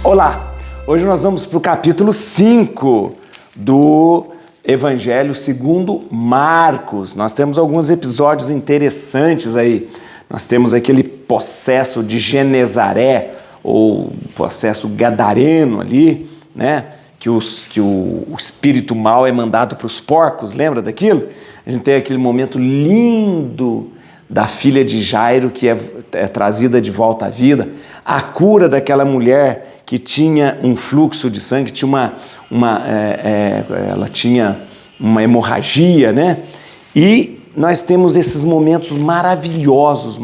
Olá! Hoje nós vamos para o capítulo 5 do Evangelho segundo Marcos. Nós temos alguns episódios interessantes aí. Nós temos aquele possesso de Genezaré, ou possesso gadareno ali, né? Que o espírito mau é mandado para os porcos, lembra daquilo? A gente tem aquele momento lindo da filha de Jairo que é trazida de volta à vida, a cura daquela mulher que tinha um fluxo de sangue, ela tinha uma hemorragia, né? E nós temos esses momentos maravilhosos.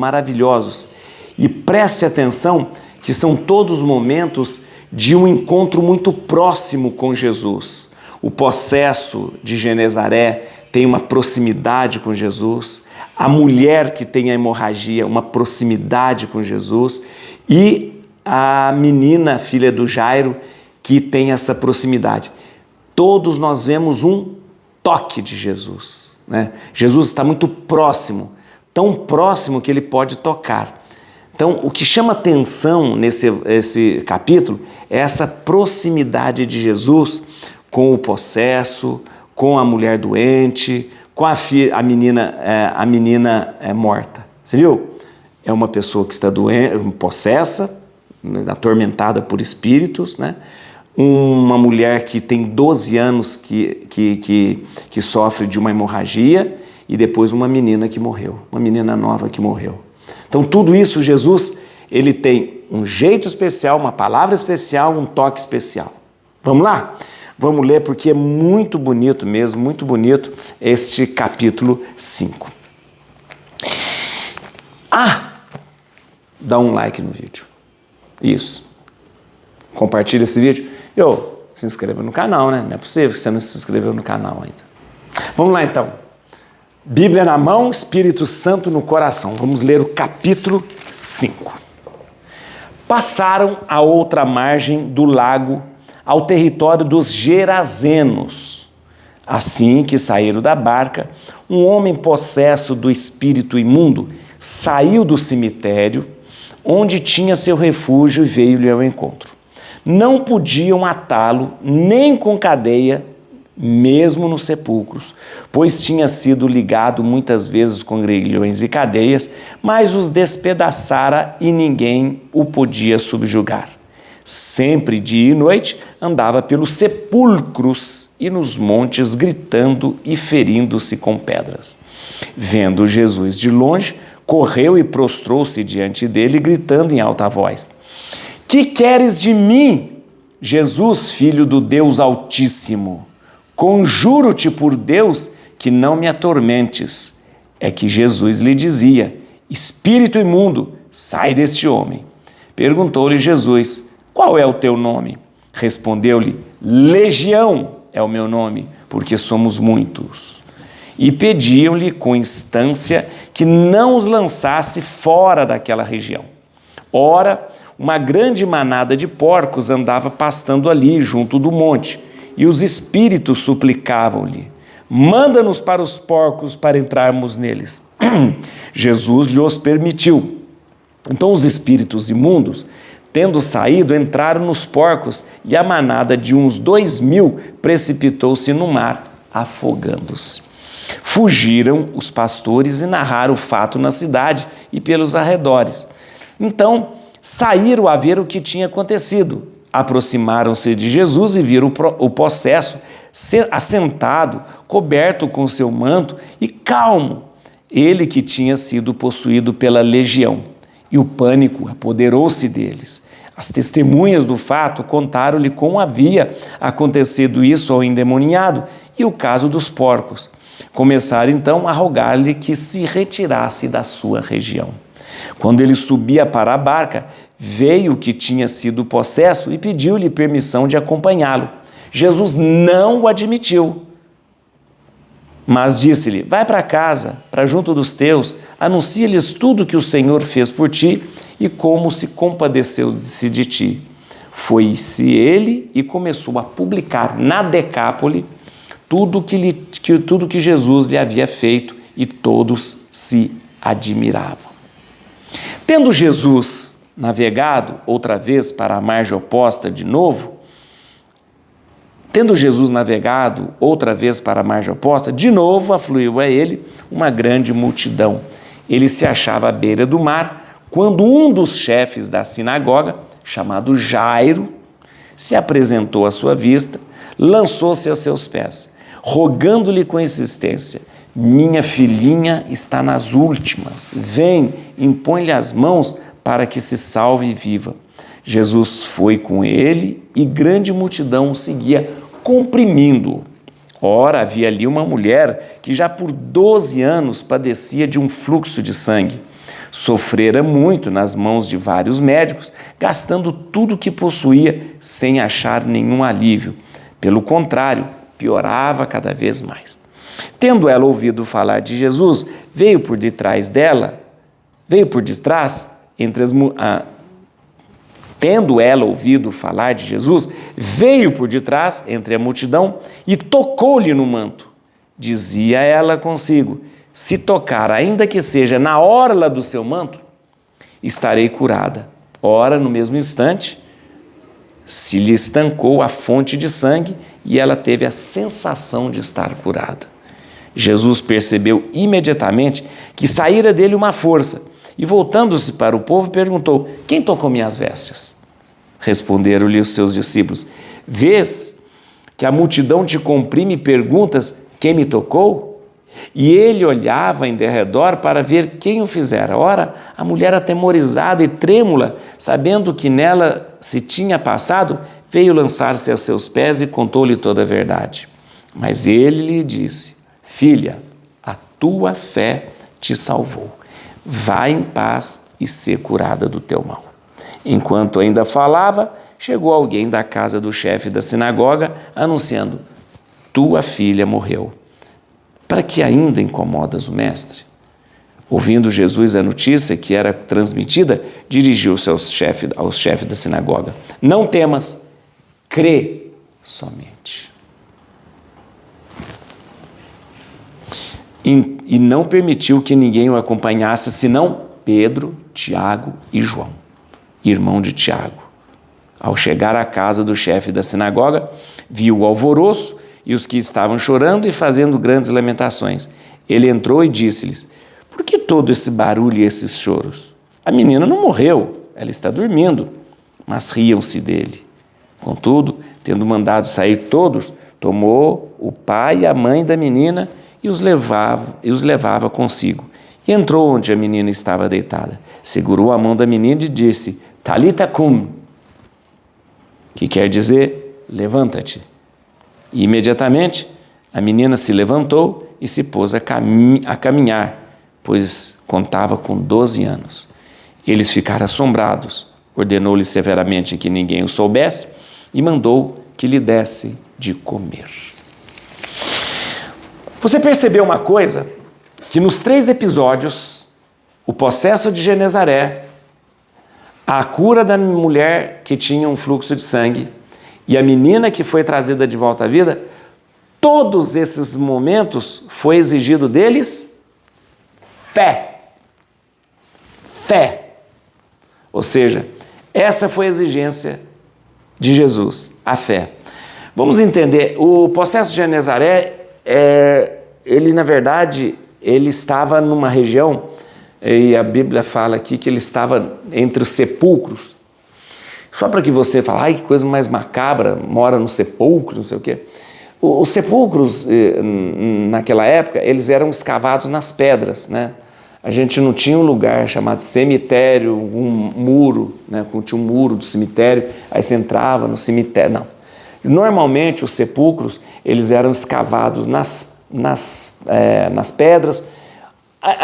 E preste atenção que são todos momentos de um encontro muito próximo com Jesus. O possesso de Genezaré tem uma proximidade com Jesus, a mulher que tem a hemorragia, uma proximidade com Jesus, e a menina, filha do Jairo, que tem essa proximidade. Todos nós vemos um toque de Jesus, né? Jesus está muito próximo, tão próximo que ele pode tocar. Então, o que chama atenção nesse capítulo é essa proximidade de Jesus com o possesso, com a mulher doente, com a menina morta. Você viu? É uma pessoa que está doente, possessa, atormentada por espíritos, né? Uma mulher que tem 12 anos que sofre de uma hemorragia e depois uma menina que morreu, uma menina nova que morreu. Então tudo isso Jesus, ele tem um jeito especial, uma palavra especial, um toque especial. Vamos lá? Vamos ler porque é muito bonito mesmo, muito bonito este capítulo 5. Dá um like no vídeo. Isso. Compartilha esse vídeo. Se inscreva no canal, né? Não é possível que você não se inscreveu no canal ainda. Vamos lá então. Bíblia na mão, Espírito Santo no coração. Vamos ler o capítulo 5. Passaram a outra margem do lago, ao território dos Gerazenos. Assim que saíram da barca, um homem possesso do espírito imundo saiu do cemitério, onde tinha seu refúgio, e veio-lhe ao encontro. Não podiam atá-lo nem com cadeia, mesmo nos sepulcros, pois tinha sido ligado muitas vezes com grilhões e cadeias, mas os despedaçara e ninguém o podia subjugar. Sempre dia e noite andava pelos sepulcros e nos montes, gritando e ferindo-se com pedras. Vendo Jesus de longe, correu e prostrou-se diante dele, gritando em alta voz: Que queres de mim, Jesus, filho do Deus Altíssimo? Conjuro-te por Deus que não me atormentes. É que Jesus lhe dizia: Espírito imundo, sai deste homem. Perguntou-lhe Jesus: Qual é o teu nome? Respondeu-lhe: Legião é o meu nome, porque somos muitos. E pediam-lhe com instância que não os lançasse fora daquela região. Ora, uma grande manada de porcos andava pastando ali, junto do monte, e os espíritos suplicavam-lhe: Manda-nos para os porcos para entrarmos neles. Jesus lhes permitiu. Então os espíritos imundos, tendo saído, entraram nos porcos, e a manada de uns 2.000 precipitou-se no mar, afogando-se. Fugiram os pastores e narraram o fato na cidade e pelos arredores. Então saíram a ver o que tinha acontecido. Aproximaram-se de Jesus e viram o possesso assentado, coberto com seu manto e calmo, ele que tinha sido possuído pela legião. E o pânico apoderou-se deles. As testemunhas do fato contaram-lhe como havia acontecido isso ao endemoniado e o caso dos porcos. Começaram então a rogar-lhe que se retirasse da sua região. Quando ele subia para a barca, veio o que tinha sido possesso e pediu-lhe permissão de acompanhá-lo. Jesus não o admitiu, mas disse-lhe: Vai para casa, para junto dos teus, anuncia-lhes tudo que o Senhor fez por ti e como se compadeceu-se de ti. Foi-se ele e começou a publicar na Decápole tudo que Jesus lhe havia feito, e todos se admiravam. Tendo Jesus navegado outra vez para a margem oposta de novo, tendo Jesus navegado outra vez para a margem oposta, de novo afluiu a ele uma grande multidão. Ele se achava à beira do mar, quando um dos chefes da sinagoga, chamado Jairo, se apresentou à sua vista, lançou-se a seus pés, rogando-lhe com insistência: minha filhinha está nas últimas, vem, impõe-lhe as mãos para que se salve e viva. Jesus foi com ele e grande multidão o seguia, comprimindo-o. Ora, havia ali uma mulher que já por 12 anos padecia de um fluxo de sangue. Sofrera muito nas mãos de vários médicos, gastando tudo o que possuía sem achar nenhum alívio. Pelo contrário, piorava cada vez mais. Tendo ela ouvido falar de Jesus, veio por detrás, entre a multidão, e tocou-lhe no manto. Dizia ela consigo: se tocar, ainda que seja na orla do seu manto, estarei curada. Ora, no mesmo instante, se lhe estancou a fonte de sangue e ela teve a sensação de estar curada. Jesus percebeu imediatamente que saíra dele uma força e, voltando-se para o povo, perguntou: quem tocou minhas vestes? Responderam-lhe os seus discípulos: vês que a multidão te comprime e perguntas: quem me tocou? E ele olhava em derredor para ver quem o fizera. Ora, a mulher, atemorizada e trêmula, sabendo que nela se tinha passado, veio lançar-se aos seus pés e contou-lhe toda a verdade. Mas ele lhe disse: filha, a tua fé te salvou. Vá em paz e sê curada do teu mal. Enquanto ainda falava, chegou alguém da casa do chefe da sinagoga, anunciando: tua filha morreu. Para que ainda incomodas o mestre? Ouvindo Jesus a notícia que era transmitida, dirigiu-se ao chefe da sinagoga: não temas, crê somente. E não permitiu que ninguém o acompanhasse, senão Pedro, Tiago e João, irmão de Tiago. Ao chegar à casa do chefe da sinagoga, viu o alvoroço e os que estavam chorando e fazendo grandes lamentações. Ele entrou e disse-lhes: por que todo esse barulho e esses choros? A menina não morreu, ela está dormindo. Mas riam-se dele. Contudo, tendo mandado sair todos, tomou o pai e a mãe da menina e os levava consigo. E entrou onde a menina estava deitada. Segurou a mão da menina e disse: Talita cum, que quer dizer: levanta-te. E imediatamente a menina se levantou e se pôs a caminhar, pois contava com 12 anos. Eles ficaram assombrados. Ordenou-lhe severamente que ninguém o soubesse e mandou que lhe dessem de comer. Você percebeu uma coisa? Que nos 3 episódios, o possesso de Genezaré, a cura da mulher que tinha um fluxo de sangue e a menina que foi trazida de volta à vida, todos esses momentos foi exigido deles fé. Fé. Ou seja, essa foi a exigência de Jesus, a fé. Vamos entender, o possesso de Genezaré, ele na verdade, ele estava numa região, e a Bíblia fala aqui que ele estava entre os sepulcros. Só para que você fale: ai, que coisa mais macabra, mora no sepulcro, não sei o quê. Os sepulcros, naquela época, eles eram escavados nas pedras, né? A gente não tinha um lugar chamado cemitério, um muro, né? Tinha um muro do cemitério, aí você entrava no cemitério, não. Normalmente, os sepulcros, eles eram escavados nas pedras,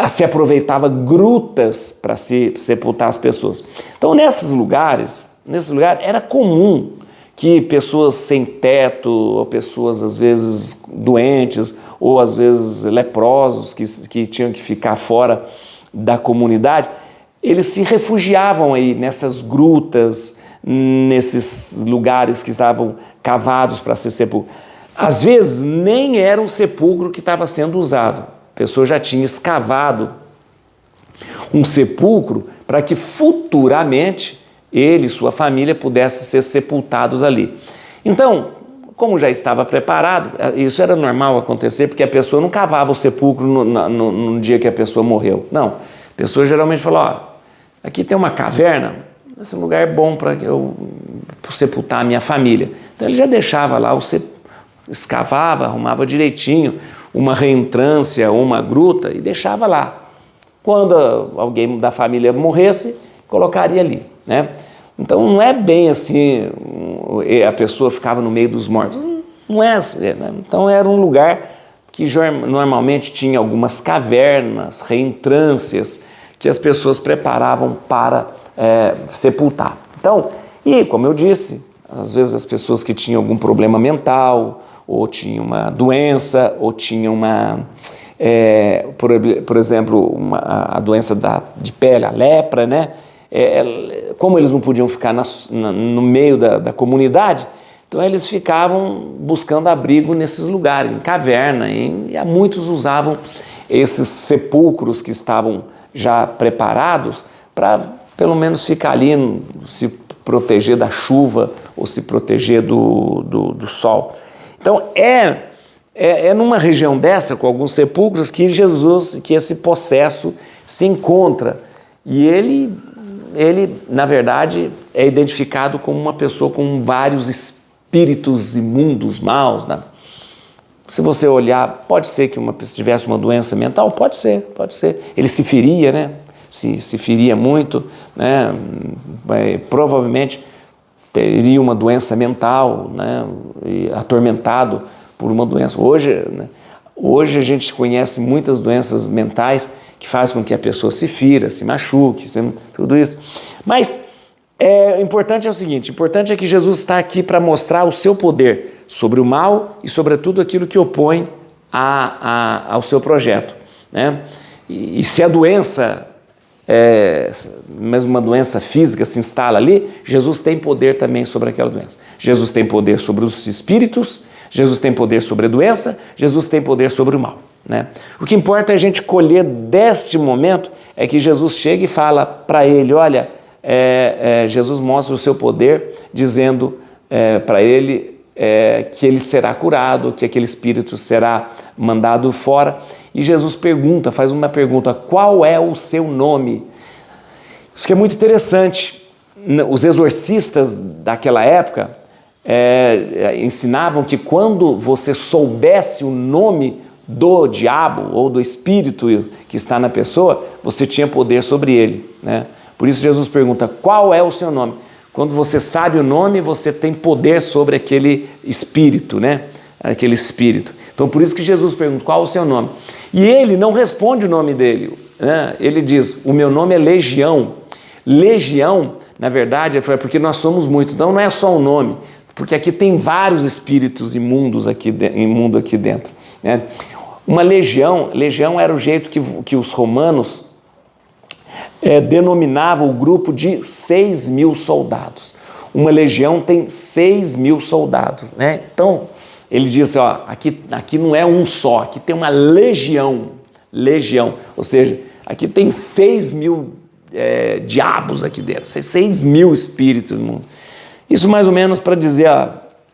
se aproveitava grutas para se sepultar as pessoas. Então, nesse lugar era comum que pessoas sem teto, ou pessoas às vezes doentes, ou às vezes leprosos, que tinham que ficar fora da comunidade, eles se refugiavam aí nessas grutas, nesses lugares que estavam cavados para ser sepulcro. Às vezes nem era um sepulcro que estava sendo usado, a pessoa já tinha escavado um sepulcro para que futuramente ele e sua família pudessem ser sepultados ali. Então, como já estava preparado, isso era normal acontecer, porque a pessoa não cavava o sepulcro no dia que a pessoa morreu. Não, a pessoa geralmente falou, ó, aqui tem uma caverna, esse lugar é bom para eu sepultar a minha família. Então ele já deixava lá, escavava, arrumava direitinho, uma reentrância, uma gruta e deixava lá. Quando alguém da família morresse, colocaria ali, né? Então não é bem assim, a pessoa ficava no meio dos mortos, não é assim, né? Então era um lugar que normalmente tinha algumas cavernas, reentrâncias, que as pessoas preparavam para sepultar. Então, e como eu disse, às vezes as pessoas que tinham algum problema mental, ou tinham uma doença, ou tinham por exemplo, a doença de pele, a lepra, né? Como eles não podiam ficar no meio da comunidade, então eles ficavam buscando abrigo nesses lugares, em caverna, e muitos usavam esses sepulcros que estavam já preparados para pelo menos ficar ali, se proteger da chuva ou se proteger do sol. Então é numa região dessa, com alguns sepulcros, que esse possesso se encontra, e ele, na verdade, é identificado como uma pessoa com vários espíritos imundos, maus, né? Se você olhar, pode ser que uma pessoa tivesse uma doença mental, pode ser. Ele se feria, né? Se feria muito, né? Provavelmente teria uma doença mental, né? E atormentado por uma doença. Hoje a gente conhece muitas doenças mentais que fazem com que a pessoa se fira, se machuque, tudo isso. Mas importante é o seguinte, importante é que Jesus está aqui para mostrar o seu poder sobre o mal e sobre tudo aquilo que opõe ao seu projeto, né? E se a doença, mesmo uma doença física, se instala ali, Jesus tem poder também sobre aquela doença. Jesus tem poder sobre os espíritos, Jesus tem poder sobre a doença, Jesus tem poder sobre o mal, né? O que importa é a gente colher deste momento, é que Jesus chega e fala para ele, olha, Jesus mostra o seu poder, dizendo para ele que ele será curado, que aquele espírito será mandado fora. E Jesus faz uma pergunta, qual é o seu nome? Isso que é muito interessante. Os exorcistas daquela época ensinavam que quando você soubesse o nome do diabo ou do espírito que está na pessoa, você tinha poder sobre ele, né? Por isso Jesus pergunta, qual é o seu nome? Quando você sabe o nome, você tem poder sobre aquele espírito, né? Aquele espírito. Então por isso que Jesus pergunta, qual é o seu nome? E ele não responde o nome dele, né? Ele diz, o meu nome é Legião. Legião, na verdade, é porque nós somos muitos, então não é só um nome, porque aqui tem vários espíritos imundos imundo aqui dentro, né? Uma legião era o jeito que os romanos denominavam o grupo de 6.000 soldados. Uma legião tem 6.000 soldados, né? Então, ele diz assim, ó, aqui não é um só, aqui tem uma legião, ou seja, aqui tem 6.000 diabos aqui dentro, 6.000 espíritos no mundo. Isso mais ou menos para dizer, ó,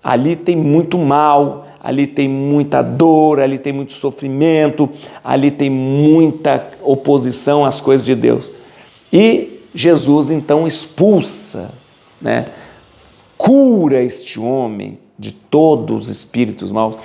ali tem muito mal, ali tem muita dor, ali tem muito sofrimento, ali tem muita oposição às coisas de Deus. E Jesus então expulsa, né, cura este homem de todos os espíritos maus.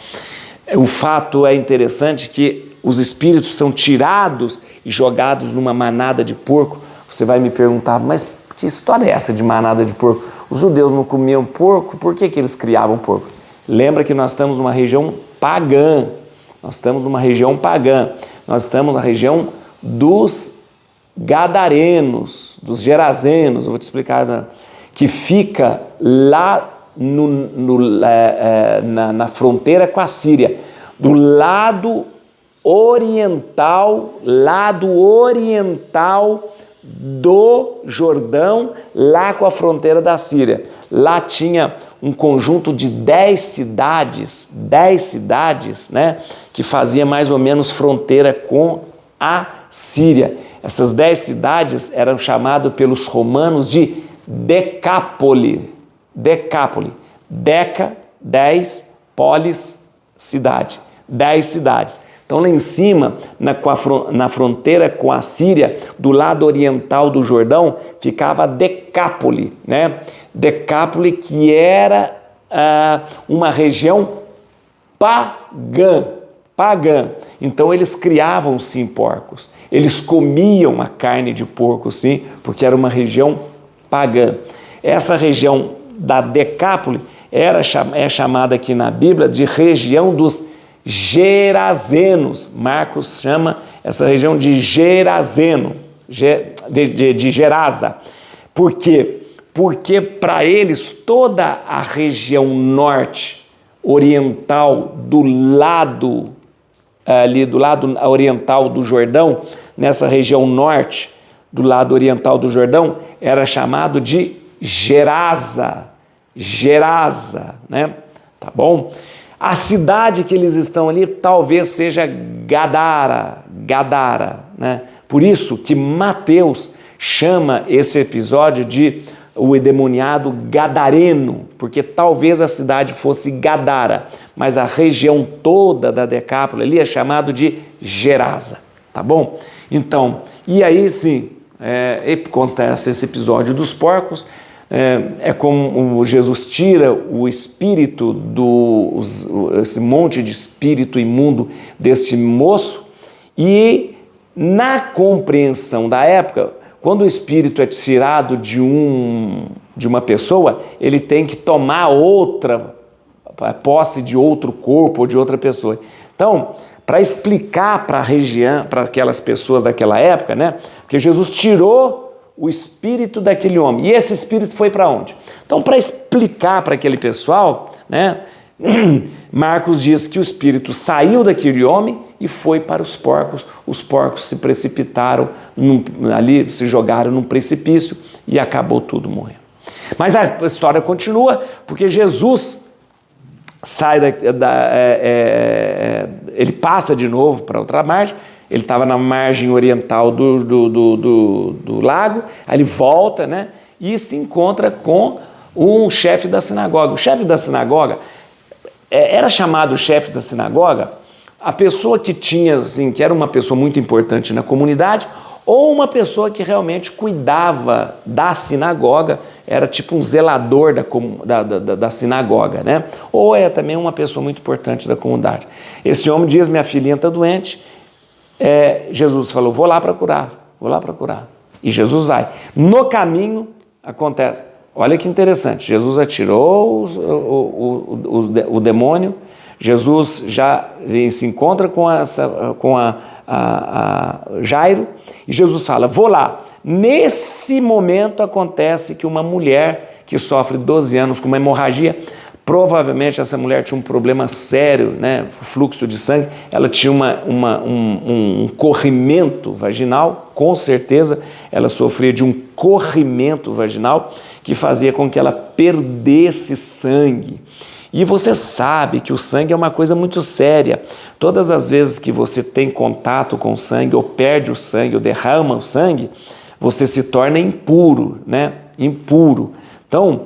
O fato é interessante que os espíritos são tirados e jogados numa manada de porco. Você vai me perguntar, mas que história é essa de manada de porco? Os judeus não comiam porco, por que eles criavam porco? Lembra que nós estamos numa região pagã, nós estamos na região dos Gadarenos, dos Gerazenos, eu vou te explicar, que fica lá na fronteira com a Síria, do lado oriental do Jordão, lá com a fronteira da Síria. Lá tinha um conjunto de 10 cidades, né, que fazia mais ou menos fronteira com a Síria. Essas 10 cidades eram chamadas pelos romanos de Decápole. Decápole. Deca, 10, polis, cidade. 10 cidades. Então, lá em cima, na fronteira com a Síria, do lado oriental do Jordão, ficava Decápole, né? Decápole, que era uma região pagã. Então, eles criavam, sim, porcos. Eles comiam a carne de porco, sim, porque era uma região pagã. Essa região da Decápole é chamada aqui na Bíblia de região dos Gerazenos. Marcos chama essa região de Gerazeno, de Gerasa. Por quê? Porque para eles toda a região norte oriental do lado oriental do Jordão, nessa região norte do lado oriental do Jordão, era chamado de Gerasa, né? Tá bom? A cidade que eles estão ali talvez seja Gadara, né? Por isso que Mateus chama esse episódio de o endemoniado gadareno, porque talvez a cidade fosse Gadara, mas a região toda da Decápole ali é chamado de Gerasa, tá bom? Então, e aí sim, consta esse episódio dos porcos, é como Jesus tira o espírito, esse monte de espírito imundo deste moço, e na compreensão da época, quando o espírito é tirado de uma pessoa, ele tem que tomar posse de outro corpo ou de outra pessoa. Então, para explicar para a região, para aquelas pessoas daquela época, né? Porque Jesus tirou o espírito daquele homem. E esse espírito foi para onde? Então, para explicar para aquele pessoal, né? Marcos diz que o espírito saiu daquele homem e foi para os porcos. Os porcos se precipitaram ali, se jogaram num precipício e acabou tudo morrendo. Mas a história continua, porque Jesus sai ele passa de novo para outra margem. Ele estava na margem oriental do lago, aí ele volta, né, e se encontra com um chefe da sinagoga. O chefe da sinagoga era chamado chefe da sinagoga a pessoa que tinha, assim, que era uma pessoa muito importante na comunidade, ou uma pessoa que realmente cuidava da sinagoga, era tipo um zelador da sinagoga, né? Ou é também uma pessoa muito importante da comunidade. Esse homem diz: minha filhinha está doente. Jesus falou: vou lá procurar. E Jesus vai. No caminho acontece, olha que interessante, Jesus atirou o demônio, Jesus já se encontra com Jairo, e Jesus fala: vou lá. Nesse momento acontece que uma mulher que sofre 12 anos com uma hemorragia, provavelmente essa mulher tinha um problema sério, né? Fluxo de sangue, ela tinha um corrimento vaginal, com certeza ela sofria de um corrimento vaginal que fazia com que ela perdesse sangue. E você sabe que o sangue é uma coisa muito séria. Todas as vezes que você tem contato com o sangue, ou perde o sangue, ou derrama o sangue, você se torna impuro, né? Impuro. Então,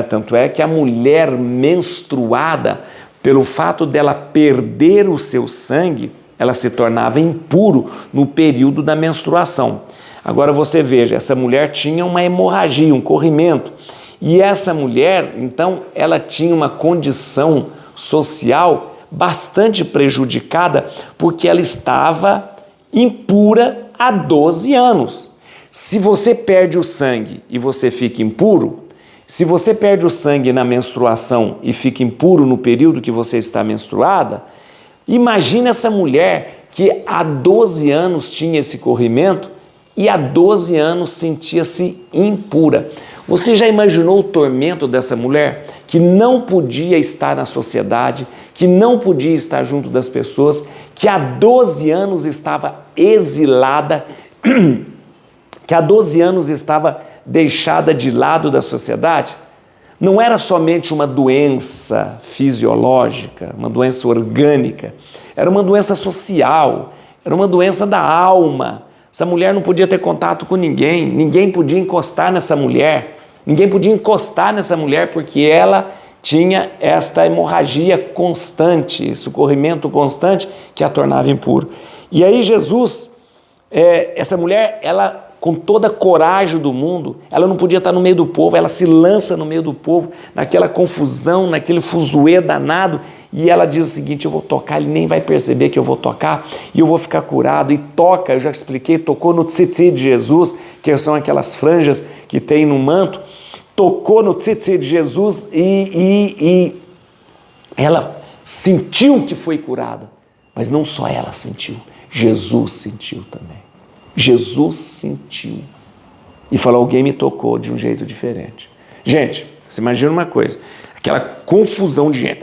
tanto é que a mulher menstruada, pelo fato dela perder o seu sangue, ela se tornava impuro no período da menstruação. Agora você veja, essa mulher tinha uma hemorragia, um corrimento, e essa mulher, então, ela tinha uma condição social bastante prejudicada, porque ela estava impura há 12 anos. Se você perde o sangue e você fica impuro, se você perde o sangue na menstruação e fica impuro no período que você está menstruada, imagina essa mulher que há 12 anos tinha esse corrimento e há 12 anos sentia-se impura. Você já imaginou o tormento dessa mulher que não podia estar na sociedade, que não podia estar junto das pessoas, que há 12 anos estava exilada, que há 12 anos estava deixada de lado da sociedade? Não era somente uma doença fisiológica, uma doença orgânica, era uma doença social, era uma doença da alma, Essa mulher não podia ter contato com ninguém, ninguém podia encostar nessa mulher, porque ela tinha esta hemorragia constante, esse corrimento constante que a tornava impuro. E aí Jesus, essa mulher, ela com toda a coragem do mundo, ela não podia estar no meio do povo, ela se lança no meio do povo, naquela confusão, naquele fuzuê danado, e ela diz o seguinte: eu vou tocar, ele nem vai perceber que eu vou tocar, e eu vou ficar curado, e toca, eu já expliquei, tocou no tzitzi de Jesus, que são aquelas franjas que tem no manto, tocou no tzitzi de Jesus e ela sentiu que foi curada, mas não só ela sentiu, Jesus sentiu também. Jesus sentiu e falou: alguém me tocou de um jeito diferente. Gente, você imagina uma coisa, aquela confusão de gente,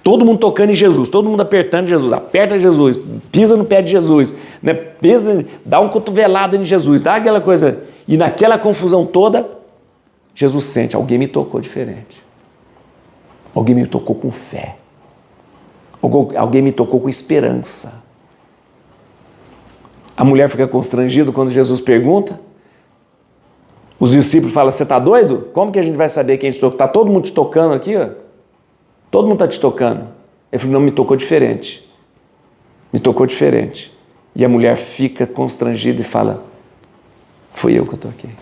todo mundo tocando em Jesus, todo mundo apertando Jesus, aperta Jesus, pisa no pé de Jesus, né? Pisa, dá uma cotovelada em Jesus, dá aquela coisa, e naquela confusão toda, Jesus sente: alguém me tocou diferente, alguém me tocou com fé, alguém me tocou com esperança. A mulher fica constrangida quando Jesus pergunta. Os discípulos falam: você está doido? Como que a gente vai saber quem te tocou? Está todo mundo te tocando aqui? Ó? Todo mundo está te tocando. Ele falou: não, me tocou diferente. Me tocou diferente. E a mulher fica constrangida e fala: fui eu que eu toquei.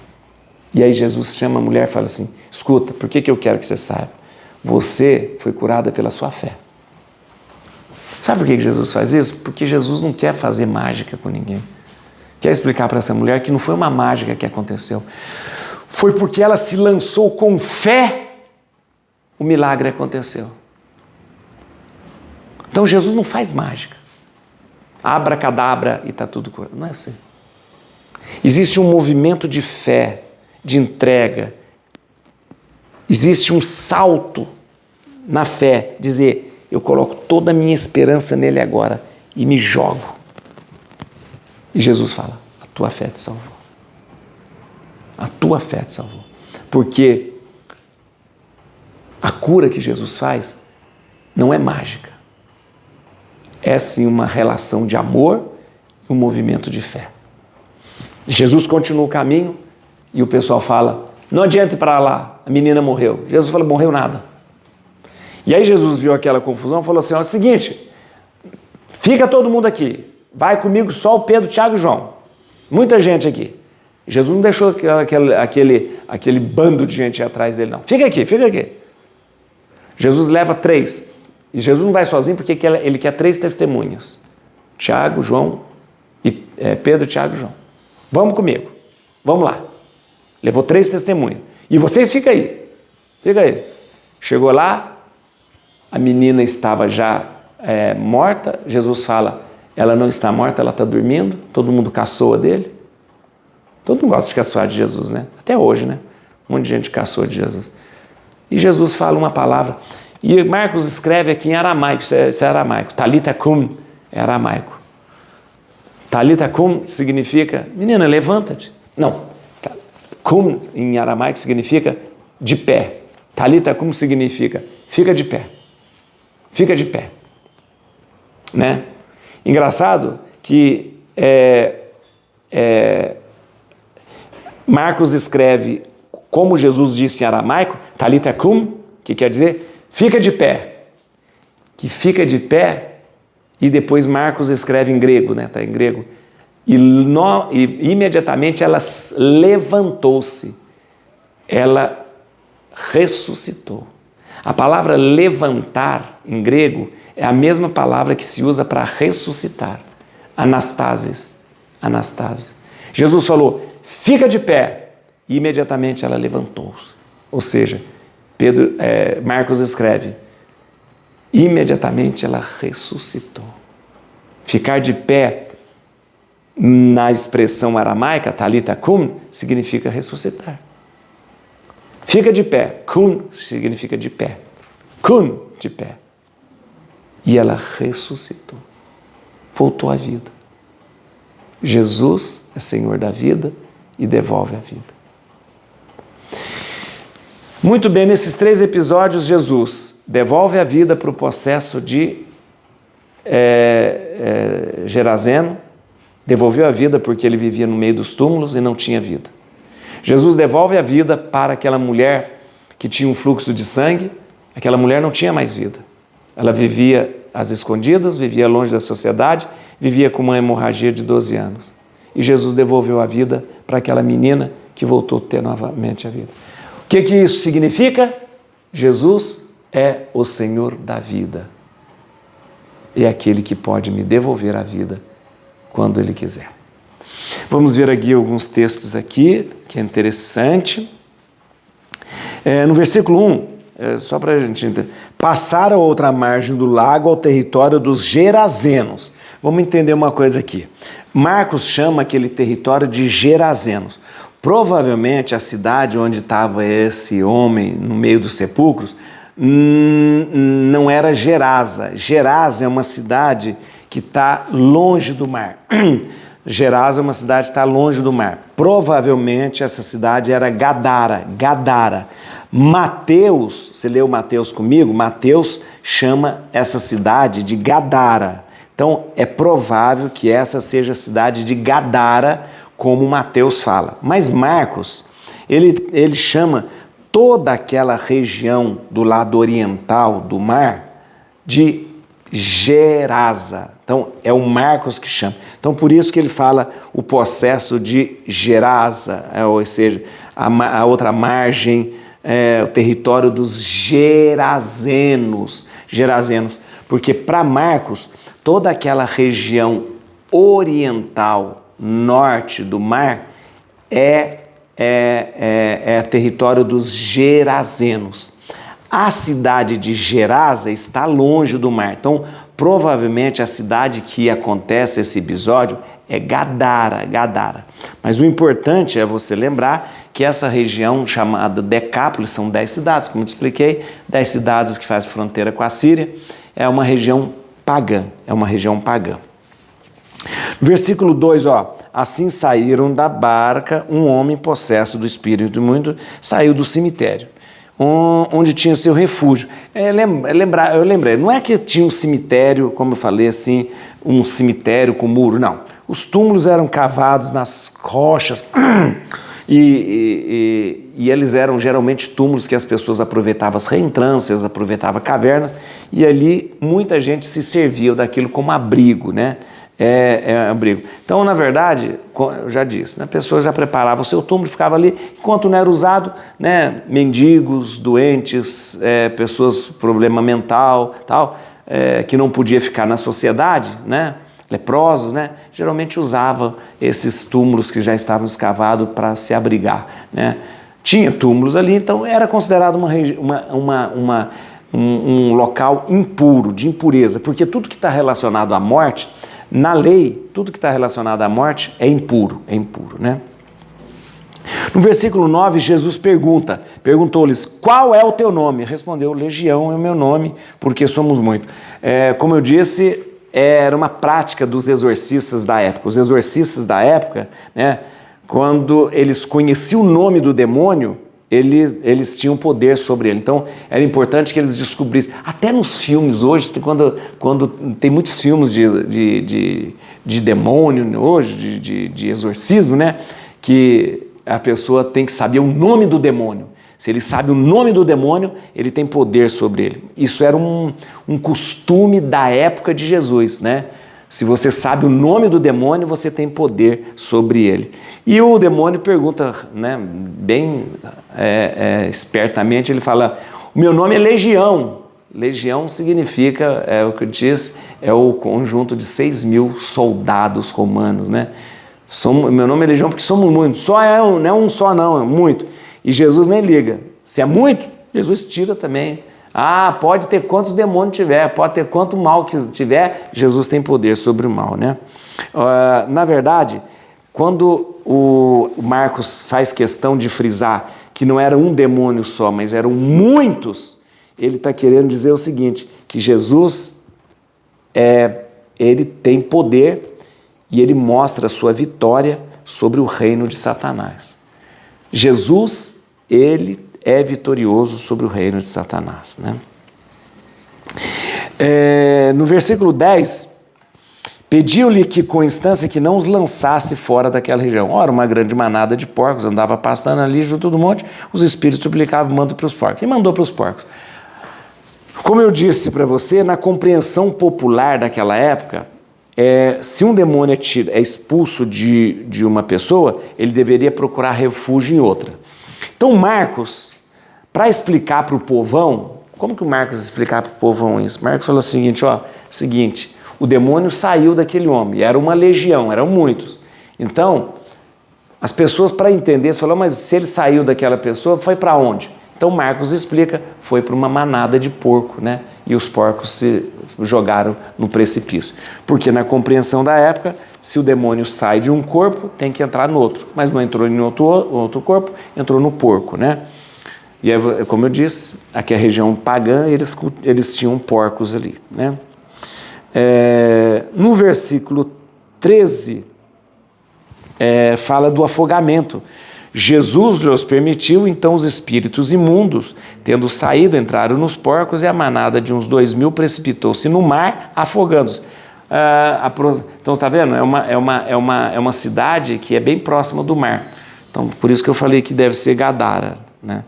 E aí Jesus chama a mulher e fala assim: escuta, por que eu quero que você saiba? Você foi curada pela sua fé. Sabe por que Jesus faz isso? Porque Jesus não quer fazer mágica com ninguém. Quer explicar para essa mulher que não foi uma mágica que aconteceu. Foi porque ela se lançou com fé, o milagre aconteceu. Então Jesus não faz mágica. Abracadabra e está tudo curado. Não é assim. Existe um movimento de fé, de entrega. Existe um salto na fé, dizer: eu coloco toda a minha esperança nele agora e me jogo. E Jesus fala: a tua fé te salvou. A tua fé te salvou. Porque a cura que Jesus faz não é mágica. É sim uma relação de amor e um movimento de fé. Jesus continua o caminho e o pessoal fala: não adianta ir para lá, a menina morreu. Jesus fala: morreu nada. E aí Jesus viu aquela confusão e falou assim: ó, é o seguinte, fica todo mundo aqui, vai comigo só o Pedro, Tiago e João, muita gente aqui. Jesus não deixou aquele bando de gente atrás dele, não. Fica aqui. Jesus leva 3, e Jesus não vai sozinho porque ele quer 3 testemunhas, Tiago, João, e Pedro, Tiago e João. Vamos comigo, vamos lá. Levou 3 testemunhas, e vocês fica aí. Chegou lá, a menina estava já morta. Jesus fala: ela não está morta, ela está dormindo. Todo mundo caçoa dele. Todo mundo gosta de caçoar de Jesus, né? Até hoje, né? Um monte de gente caçoa de Jesus. E Jesus fala uma palavra. E Marcos escreve aqui em aramaico, isso é aramaico. Talita cum é aramaico. Talita cum significa: menina, levanta-te. Não, cum em aramaico significa de pé. Talita cum significa: fica de pé. Fica de pé, né? Engraçado que Marcos escreve como Jesus disse em aramaico, talita cum, que quer dizer fica de pé, que fica de pé, e depois Marcos escreve em grego, né? Tá em grego, e imediatamente ela levantou-se, ela ressuscitou. A palavra levantar, em grego, é a mesma palavra que se usa para ressuscitar. Anastasis. Jesus falou: fica de pé. E imediatamente ela levantou-se. Ou seja, Marcos escreve: imediatamente ela ressuscitou. Ficar de pé, na expressão aramaica, talita cum, significa ressuscitar. Fica de pé. Kun significa de pé. Kun, de pé. E ela ressuscitou. Voltou à vida. Jesus é Senhor da vida e devolve a vida. Muito bem, nesses 3 episódios, Jesus devolve a vida para o processo de Gerazeno, Devolveu a vida porque ele vivia no meio dos túmulos e não tinha vida. Jesus devolve a vida para aquela mulher que tinha um fluxo de sangue. Aquela mulher não tinha mais vida. Ela vivia às escondidas, vivia longe da sociedade, vivia com uma hemorragia de 12 anos. E Jesus devolveu a vida para aquela menina que voltou a ter novamente a vida. O que isso significa? Jesus é o Senhor da vida. É aquele que pode me devolver a vida quando Ele quiser. Vamos ver aqui alguns textos aqui, que é interessante. No versículo 1, só para a gente entender. Passaram a outra margem do lago ao território dos Gerazenos. Vamos entender uma coisa aqui. Marcos chama aquele território de Gerazenos. Provavelmente a cidade onde estava esse homem no meio dos sepulcros não era Gerasa. Gerasa é uma cidade que está longe do mar. Gerasa é uma cidade que está longe do mar. Provavelmente essa cidade era Gadara. Mateus, você leu Mateus comigo? Mateus chama essa cidade de Gadara. Então é provável que essa seja a cidade de Gadara, como Mateus fala. Mas Marcos, ele chama toda aquela região do lado oriental do mar de Gerasa. Então é o Marcos que chama. Então por isso que ele fala o possesso de Gerasa, ou seja, a outra margem, o território dos Gerazenos, porque para Marcos toda aquela região oriental, norte do mar, é território dos Gerazenos. A cidade de Gerasa está longe do mar, então provavelmente a cidade que acontece esse episódio é Gadara. Mas o importante é você lembrar que essa região chamada Decápolis, são 10 cidades, como eu te expliquei, 10 cidades que fazem fronteira com a Síria, é uma região pagã, Versículo 2, assim saíram da barca um homem possesso do espírito imundo, saiu do cemitério, onde tinha seu refúgio. Eu lembrei, não é que tinha um cemitério, como eu falei assim, um cemitério com muro, não. Os túmulos eram cavados nas rochas e eles eram geralmente túmulos que as pessoas aproveitavam as reentrâncias, aproveitavam cavernas, e ali muita gente se servia daquilo como abrigo, né? Abrigo. Então, na verdade, eu já disse, a pessoa já preparava o seu túmulo, ficava ali, enquanto não era usado, né, mendigos, doentes, pessoas com problema mental, tal, que não podia ficar na sociedade, né, leprosos, né, geralmente usavam esses túmulos que já estavam escavados para se abrigar, né. Tinha túmulos ali, então era considerado um local impuro, de impureza, porque tudo que está relacionado à morte, na lei, tudo que está relacionado à morte é impuro, né? No versículo 9, Jesus perguntou-lhes, qual é o teu nome? Respondeu, Legião é o meu nome, porque somos muitos. Como eu disse, era uma prática dos exorcistas da época. Os exorcistas da época, né, quando eles conheciam o nome do demônio, eles tinham poder sobre ele. Então, era importante que eles descobrissem. Até nos filmes hoje, quando tem muitos filmes de demônio hoje, de exorcismo, né? Que a pessoa tem que saber o nome do demônio. Se ele sabe o nome do demônio, ele tem poder sobre ele. Isso era um costume da época de Jesus, né? Se você sabe o nome do demônio, você tem poder sobre ele. E o demônio pergunta, né, bem espertamente, ele fala, o meu nome é Legião. Legião significa, o que diz, é o conjunto de 6.000 soldados romanos, né? Meu nome é Legião porque somos muitos. Não é um só não, é muito. E Jesus nem liga. Se é muito, Jesus tira também. Pode ter quantos demônios tiver, pode ter quanto mal que tiver, Jesus tem poder sobre o mal, né? Na verdade, quando o Marcos faz questão de frisar que não era um demônio só, mas eram muitos, ele está querendo dizer o seguinte, que Jesus, ele tem poder e ele mostra a sua vitória sobre o reino de Satanás. Jesus, ele é vitorioso sobre o reino de Satanás, né? No versículo 10, Pediu-lhe que, com instância, que não os lançasse fora daquela região. Ora, uma grande manada de porcos andava passando ali junto do monte, os espíritos suplicavam, manda para os porcos. E mandou para os porcos. Como eu disse para você, na compreensão popular daquela época, se um demônio é expulso de uma pessoa, ele deveria procurar refúgio em outra. Então, Marcos, para explicar para o povão, como que o Marcos explicava para o povão isso? Marcos falou o seguinte, o demônio saiu daquele homem, era uma legião, eram muitos. Então, as pessoas, para entender, falaram, mas se ele saiu daquela pessoa, foi para onde? Então, Marcos explica, foi para uma manada de porco, né? E os porcos se jogaram no precipício. Porque na compreensão da época, se o demônio sai de um corpo, tem que entrar no outro. Mas não entrou em outro corpo, entrou no porco, né? E como eu disse, aqui é a região pagã, eles tinham porcos ali, né? No versículo 13, fala do afogamento. Jesus lhes permitiu, então os espíritos imundos, tendo saído, entraram nos porcos e a manada de uns 2.000 precipitou-se no mar, afogando-se. Então, está vendo? É uma cidade que é bem próxima do mar. Então, por isso que eu falei que deve ser Gadara, né?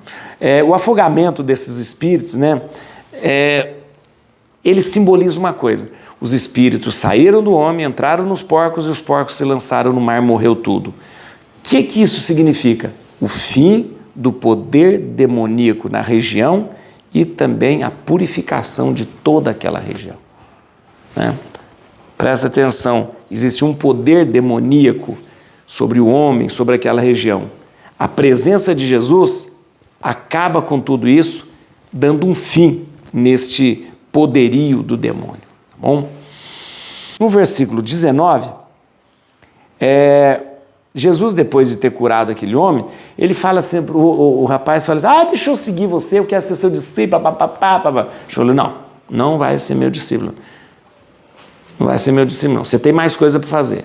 O afogamento desses espíritos, né? Ele simboliza uma coisa. Os espíritos saíram do homem, entraram nos porcos e os porcos se lançaram no mar, morreu tudo. O que isso significa? O fim do poder demoníaco na região e também a purificação de toda aquela região, né? Presta atenção, existe um poder demoníaco sobre o homem, sobre aquela região. A presença de Jesus acaba com tudo isso, dando um fim neste poderio do demônio, tá bom? No versículo 19, Jesus, depois de ter curado aquele homem, ele fala sempre, o rapaz fala assim, deixa eu seguir você, eu quero ser seu discípulo, Eu falei, não vai ser meu discípulo. Não vai ser meu discípulo, não. Você tem mais coisa para fazer.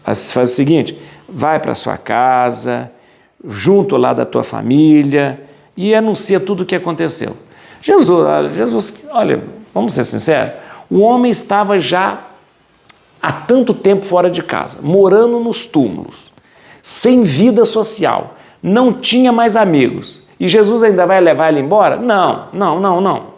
Faz o seguinte, vai para sua casa, junto lá da tua família e anuncia tudo o que aconteceu. Jesus, olha, vamos ser sinceros, o homem estava já há tanto tempo fora de casa, morando nos túmulos, sem vida social, não tinha mais amigos. E Jesus ainda vai levar ele embora? Não.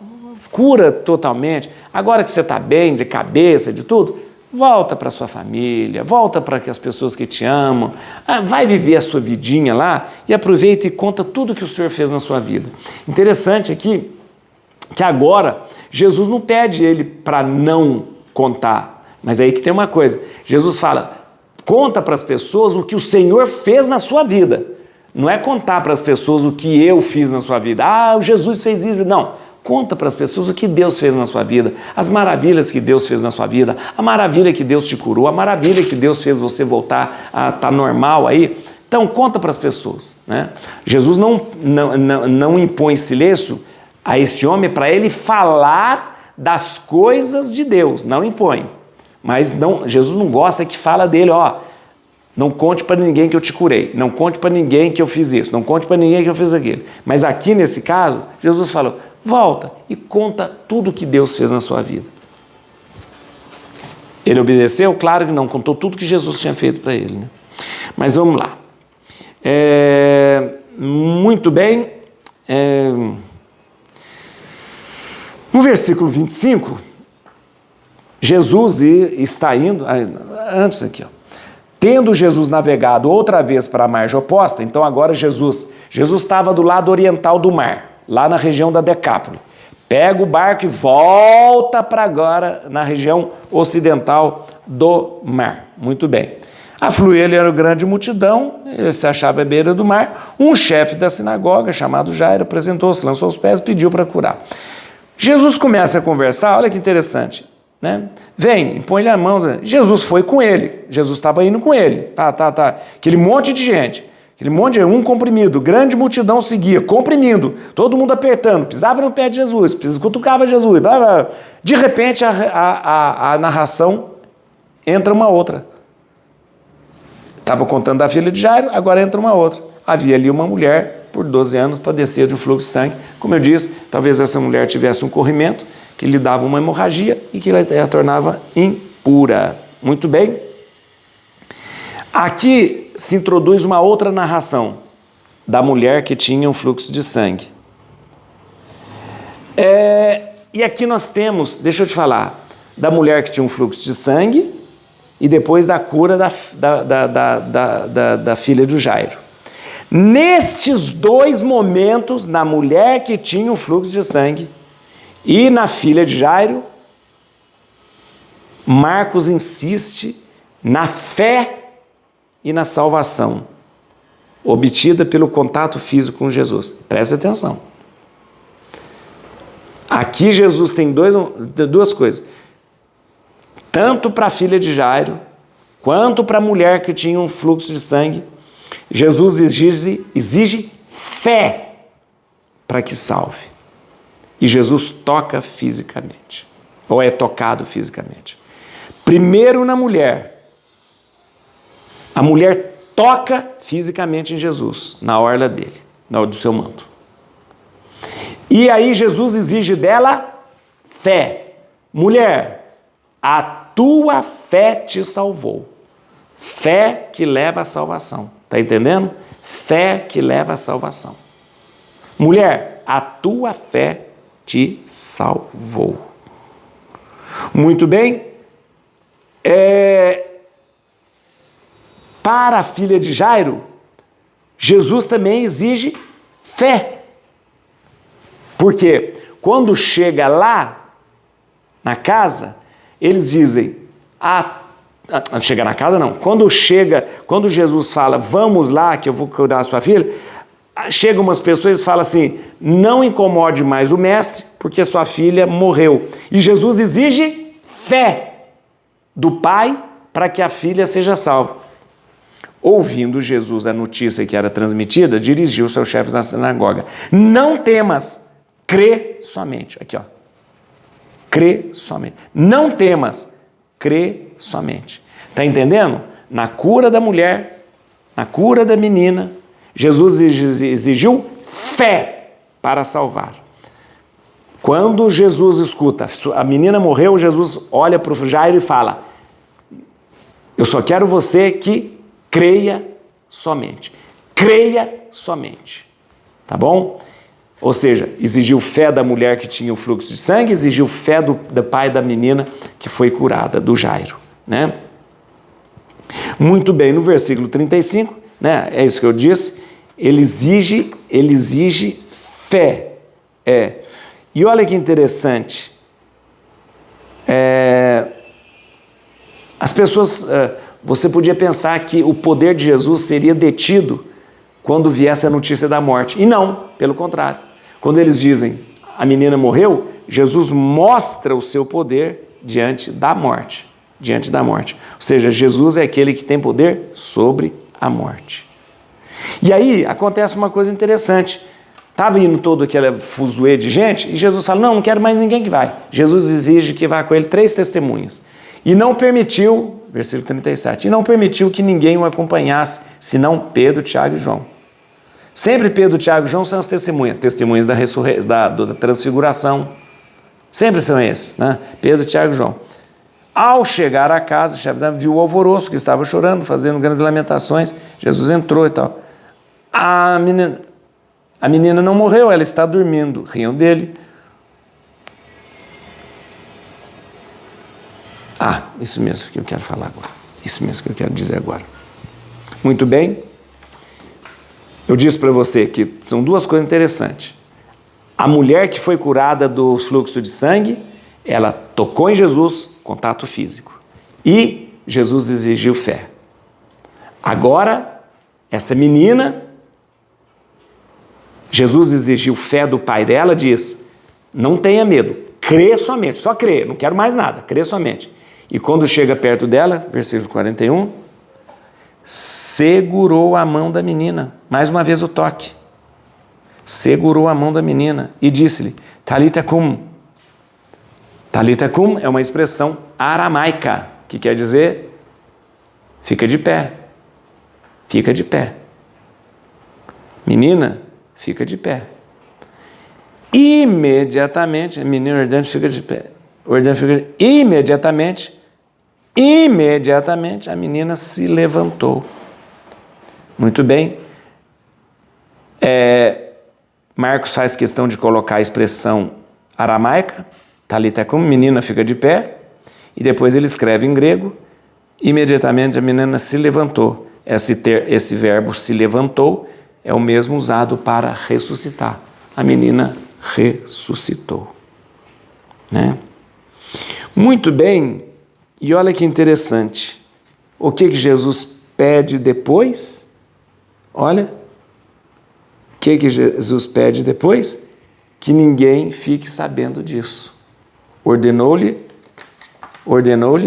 Cura totalmente. Agora que você está bem, de cabeça, de tudo, volta para sua família, volta para as pessoas que te amam, vai viver a sua vidinha lá e aproveita e conta tudo que o Senhor fez na sua vida. Interessante aqui que agora Jesus não pede ele para não contar, mas aí que tem uma coisa, Jesus fala, conta para as pessoas o que o Senhor fez na sua vida, não é contar para as pessoas o que eu fiz na sua vida, o Jesus fez isso, não. Conta para as pessoas o que Deus fez na sua vida, as maravilhas que Deus fez na sua vida, a maravilha que Deus te curou, a maravilha que Deus fez você voltar a estar normal aí. Então, conta para as pessoas, né? Jesus não impõe silêncio a esse homem para ele falar das coisas de Deus, não impõe. Mas Jesus não gosta que fala dele, não conte para ninguém que eu te curei, não conte para ninguém que eu fiz isso, não conte para ninguém que eu fiz aquilo. Mas aqui nesse caso, Jesus falou, volta e conta tudo que Deus fez na sua vida. Ele obedeceu? Claro que não, contou tudo que Jesus tinha feito para ele, né? Mas vamos lá. Muito bem. No versículo 25, Jesus está indo, antes aqui, tendo Jesus navegado outra vez para a margem oposta, então agora Jesus estava do lado oriental do mar, lá na região da Decápole. Pega o barco e volta para agora na região ocidental do mar. Muito bem. Afluiu ele era uma grande multidão, ele se achava à beira do mar. Um chefe da sinagoga, chamado Jairo, apresentou-se, lançou os pés e pediu para curar. Jesus começa a conversar, olha que interessante, né? Vem, impõe-lhe a mão. Jesus foi com ele, Jesus estava indo com ele. Tá. Aquele monte de gente. Aquele monte de um comprimido, grande multidão seguia, comprimindo, todo mundo apertando, pisava no pé de Jesus, cutucava Jesus. Blá, blá. De repente a narração entra uma outra. Estava contando da filha de Jairo, agora entra uma outra. Havia ali uma mulher, por 12 anos, padecia de um fluxo de sangue. Como eu disse, talvez essa mulher tivesse um corrimento que lhe dava uma hemorragia e que a tornava impura. Muito bem. Aqui se introduz uma outra narração da mulher que tinha um fluxo de sangue. E aqui nós temos, deixa eu te falar, da mulher que tinha um fluxo de sangue e depois da cura da filha do Jairo. Nestes dois momentos, na mulher que tinha um fluxo de sangue e na filha de Jairo, Marcos insiste na fé e na salvação obtida pelo contato físico com Jesus. Presta atenção. Aqui Jesus tem duas coisas. Tanto para a filha de Jairo, quanto para a mulher que tinha um fluxo de sangue, Jesus exige fé para que salve. E Jesus toca fisicamente, ou é tocado fisicamente. Primeiro na mulher. A mulher toca fisicamente em Jesus, na orla dele, na orla do seu manto. E aí Jesus exige dela fé. Mulher, a tua fé te salvou. Fé que leva à salvação. Está entendendo? Fé que leva à salvação. Mulher, a tua fé te salvou. Muito bem. Para a filha de Jairo, Jesus também exige fé. Porque quando chega lá na casa, eles dizem, chega na casa não, quando Jesus fala, vamos lá que eu vou cuidar da sua filha, chegam umas pessoas e falam assim, não incomode mais o mestre, porque sua filha morreu. E Jesus exige fé do pai para que a filha seja salva. Ouvindo Jesus a notícia que era transmitida, dirigiu os seus chefes na sinagoga. Não temas, crê somente. Aqui, ó. Crê somente. Não temas, crê somente. Está entendendo? Na cura da mulher, na cura da menina, Jesus exigiu fé para salvar. Quando Jesus escuta, a menina morreu, Jesus olha para o Jairo e fala, eu só quero você que creia somente. Creia somente. Tá bom? Ou seja, exigiu fé da mulher que tinha o fluxo de sangue, exigiu fé do pai da menina que foi curada, do Jairo, né? Muito bem, no versículo 35, né? É isso que eu disse, ele exige fé. E olha que interessante, as pessoas, você podia pensar que o poder de Jesus seria detido quando viesse a notícia da morte. E não, pelo contrário. Quando eles dizem, a menina morreu, Jesus mostra o seu poder diante da morte. Diante da morte. Ou seja, Jesus é aquele que tem poder sobre a morte. E aí acontece uma coisa interessante. Estava indo todo aquele fuzuê de gente e Jesus fala, não quero mais ninguém que vai. Jesus exige que vá com ele 3 testemunhas. E não permitiu, versículo 37, e não permitiu que ninguém o acompanhasse, senão Pedro, Tiago e João. Sempre Pedro, Tiago e João são as testemunhas da transfiguração. Sempre são esses, né? Pedro, Tiago e João. Ao chegar à casa, o chefe viu o alvoroço, que estava chorando, fazendo grandes lamentações. Jesus entrou e tal. A menina não morreu, ela está dormindo. Riam dele. Isso mesmo que eu quero falar agora. Isso mesmo que eu quero dizer agora. Muito bem. Eu disse para você que são 2 coisas interessantes. A mulher que foi curada do fluxo de sangue, ela tocou em Jesus, contato físico. E Jesus exigiu fé. Agora, essa menina, Jesus exigiu fé do pai dela, diz, não tenha medo, crê somente, só crê, não quero mais nada, crê somente. E quando chega perto dela, versículo 41, segurou a mão da menina, mais uma vez o toque, segurou a mão da menina e disse-lhe, Talita cum. Talita cum é uma expressão aramaica, que quer dizer, fica de pé, fica de pé. Menina, fica de pé. Imediatamente, a menina ordente fica de pé. Imediatamente, imediatamente a menina se levantou. Muito bem. Marcos faz questão de colocar a expressão aramaica, talita cum, menina fica de pé, e depois ele escreve em grego, imediatamente a menina se levantou. Esse verbo se levantou é o mesmo usado para ressuscitar. A menina ressuscitou. Né? Muito bem, e olha que interessante. O que Jesus pede depois? Olha, o que Jesus pede depois? Que ninguém fique sabendo disso. Ordenou-lhe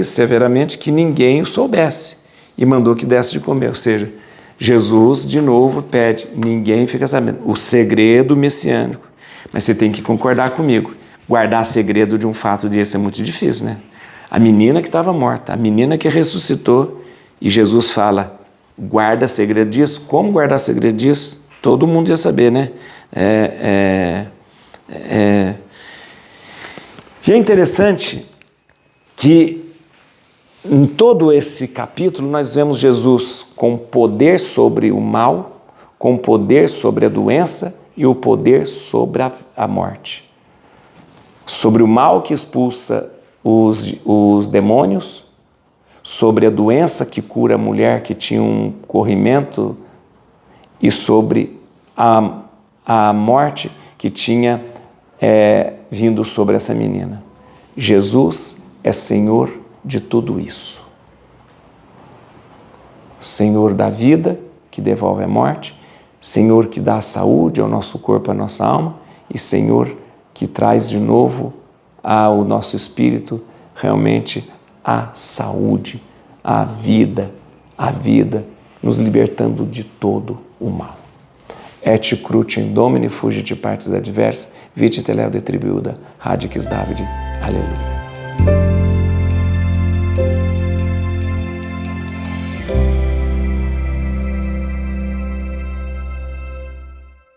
severamente que ninguém o soubesse e mandou que desse de comer. Ou seja, Jesus de novo pede, ninguém fica sabendo. O segredo messiânico. Mas você tem que concordar comigo. Guardar segredo de um fato desse é muito difícil, né? A menina que estava morta, a menina que ressuscitou, e Jesus fala, guarda segredo disso. Como guardar segredo disso? Todo mundo ia saber, né? E é interessante que em todo esse capítulo nós vemos Jesus com poder sobre o mal, com poder sobre a doença e o poder sobre a morte. Sobre o mal que expulsa os demônios, sobre a doença que cura a mulher que tinha um corrimento e sobre a morte que tinha vindo sobre essa menina. Jesus é Senhor de tudo isso. Senhor da vida, que devolve a morte, Senhor que dá a saúde ao nosso corpo, à nossa alma, e Senhor que traz de novo ao nosso espírito realmente a saúde, a vida, nos libertando de todo o mal. Et crucem Domini fugit partis adversa, vite teleo de tribuda, radix Davide. Aleluia.